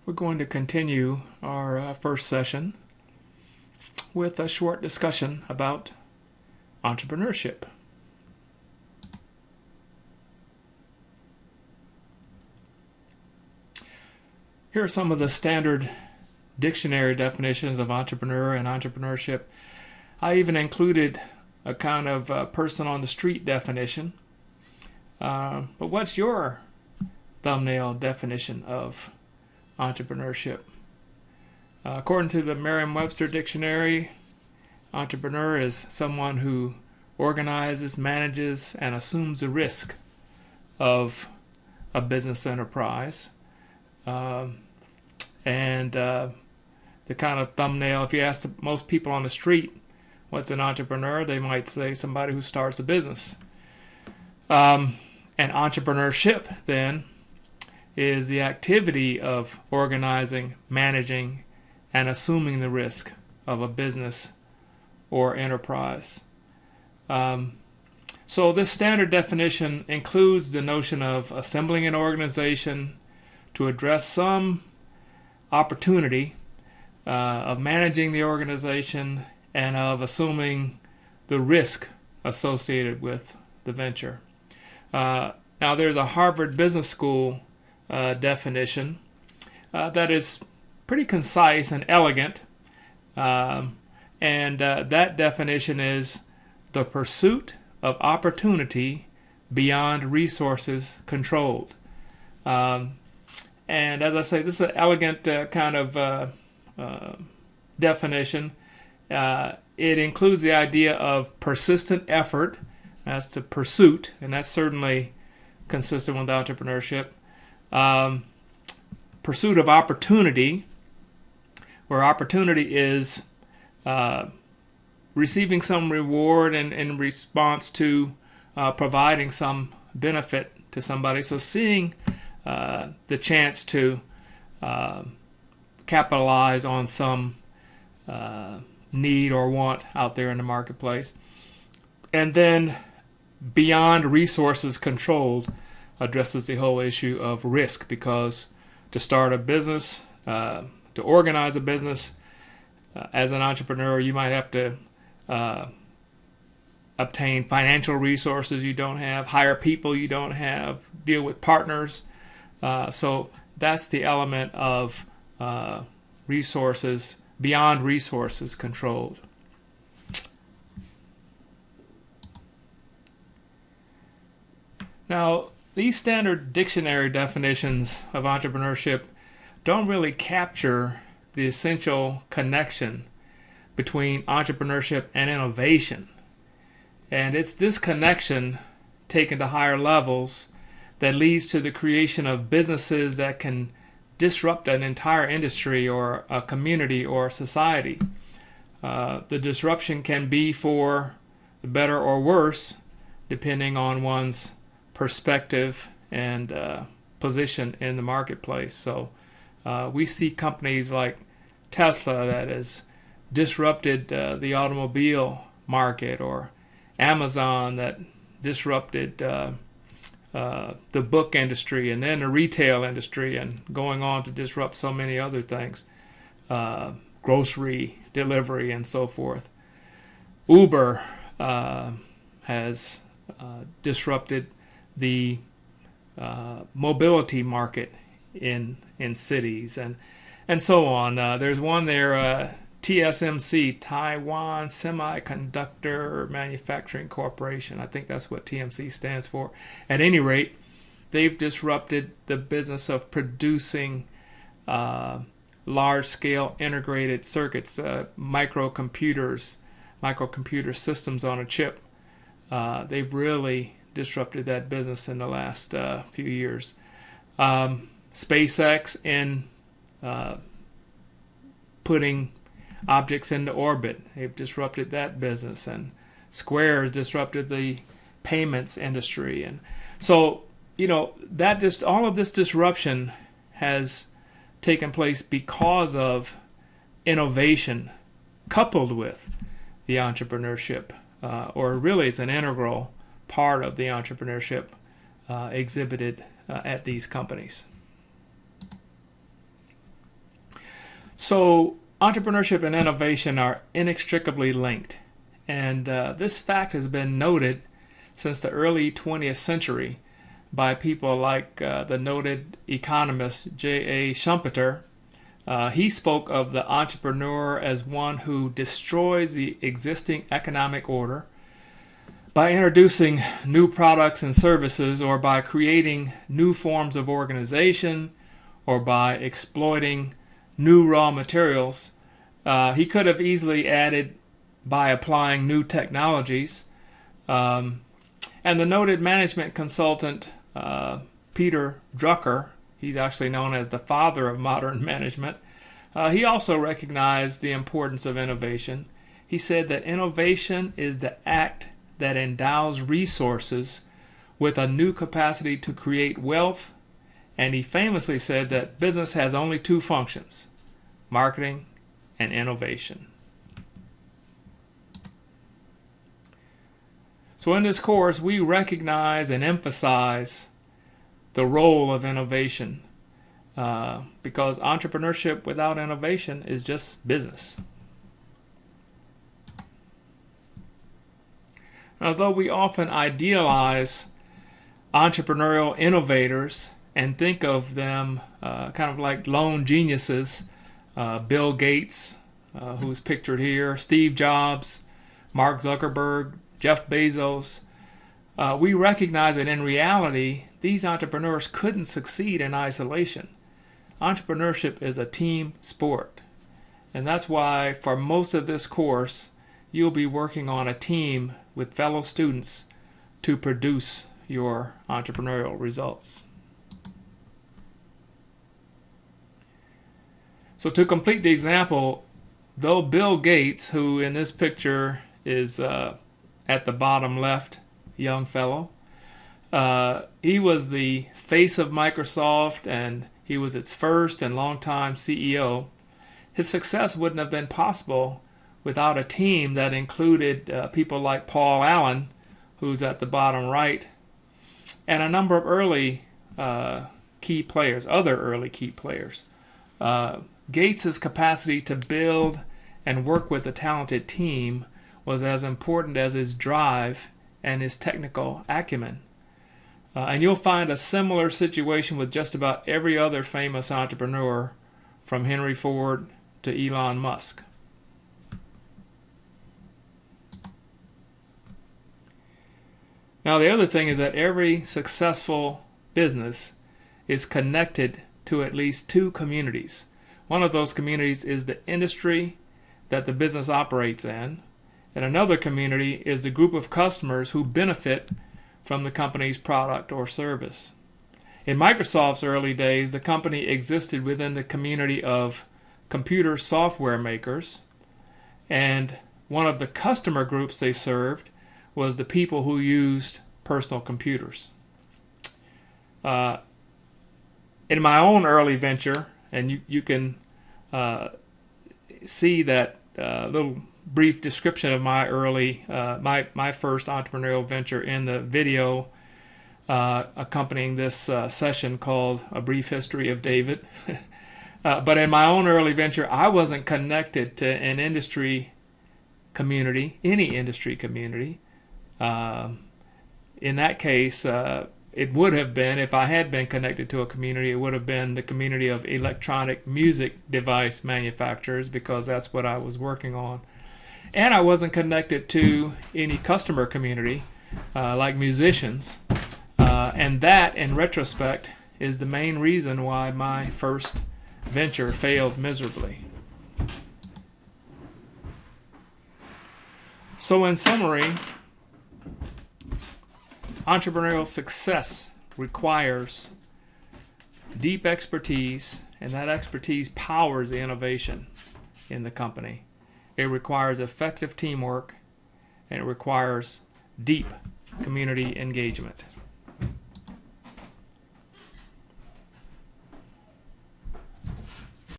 We're going to continue our first session with a short discussion about entrepreneurship. Here are some of the standard dictionary definitions of entrepreneur and entrepreneurship. I even included a kind of person on the street definition. But what's your thumbnail definition of entrepreneurship? According to the Merriam-Webster dictionary, entrepreneur is someone who organizes, manages, and assumes the risk of a business enterprise. The kind of thumbnail, if you ask most people on the street what's an entrepreneur, they might say somebody who starts a business. And entrepreneurship, then, is the activity of organizing, managing, and assuming the risk of a business or enterprise. So this standard definition includes the notion of assembling an organization to address some opportunity, of managing the organization, and of assuming the risk associated with the venture. Now there's a Harvard Business School definition that is pretty concise and elegant, that definition is the pursuit of opportunity beyond resources controlled. And as I say, this is an elegant kind of definition. It includes the idea of persistent effort as to pursuit, and that's certainly consistent with entrepreneurship. Pursuit of opportunity, where opportunity is receiving some reward in response to providing some benefit to somebody. So seeing the chance to capitalize on some need or want out there in the marketplace. And then beyond resources controlled addresses the whole issue of risk, because to start a business, to organize a business, as an entrepreneur, you might have to obtain financial resources you don't have, hire people you don't have, deal with partners. So that's the element of resources, beyond resources controlled. Now, these standard dictionary definitions of entrepreneurship don't really capture the essential connection between entrepreneurship and innovation. And it's this connection taken to higher levels that leads to the creation of businesses that can disrupt an entire industry or a community or society. The disruption can be for the better or worse, depending on one's perspective and position in the marketplace. So we see companies like Tesla that has disrupted the automobile market, or Amazon that disrupted the book industry, and then the retail industry, and going on to disrupt so many other things, grocery delivery and so forth. Uber has disrupted the mobility market in cities, and so on. There's one there, TSMC, Taiwan Semiconductor Manufacturing Corporation. I think that's what TMC stands for. At any rate, they've disrupted the business of producing large-scale integrated circuits, microcomputer systems on a chip. They've really disrupted that business in the last few years. SpaceX in putting objects into orbit, they've disrupted that business, and Square has disrupted the payments industry. And so, that just all of this disruption has taken place because of innovation coupled with the entrepreneurship, or really it's an integral part of the entrepreneurship exhibited at these companies. So entrepreneurship and innovation are inextricably linked, and this fact has been noted since the early 20th century by people like the noted economist J.A. Schumpeter. He spoke of the entrepreneur as one who destroys the existing economic order by introducing new products and services, or by creating new forms of organization, or by exploiting new raw materials. He could have easily added by applying new technologies. And the noted management consultant Peter Drucker, he's actually known as the father of modern management, he also recognized the importance of innovation. He said that innovation is the act that endows resources with a new capacity to create wealth, and he famously said that business has only two functions: marketing and innovation. So in this course, we recognize and emphasize the role of innovation, because entrepreneurship without innovation is just business. Although we often idealize entrepreneurial innovators and think of them kind of like lone geniuses, Bill Gates, who's pictured here, Steve Jobs, Mark Zuckerberg, Jeff Bezos, we recognize that in reality, these entrepreneurs couldn't succeed in isolation. Entrepreneurship is a team sport. And that's why for most of this course, you'll be working on a team with fellow students to produce your entrepreneurial results. So to complete the example, though Bill Gates, who in this picture is at the bottom left, young fellow, he was the face of Microsoft and he was its first and longtime CEO. His success wouldn't have been possible without a team that included people like Paul Allen, who's at the bottom right, and a number of early key players, other early key players. Gates' capacity to build and work with a talented team was as important as his drive and his technical acumen. And you'll find a similar situation with just about every other famous entrepreneur, from Henry Ford to Elon Musk. Now, the other thing is that every successful business is connected to at least two communities. One of those communities is the industry that the business operates in, and another community is the group of customers who benefit from the company's product or service. In Microsoft's early days, the company existed within the community of computer software makers, and one of the customer groups they served was the people who used personal computers. In my own early venture, and you can see that little brief description of my early, my first entrepreneurial venture in the video accompanying this session called A Brief History of David. But in my own early venture, I wasn't connected to an industry community, any industry community. In that case, it would have been, if I had been connected to a community, it would have been the community of electronic music device manufacturers, because that's what I was working on. And I wasn't connected to any customer community like musicians. And that, in retrospect, is the main reason why my first venture failed miserably. So in summary, entrepreneurial success requires deep expertise, and that expertise powers the innovation in the company. It requires effective teamwork, and it requires deep community engagement.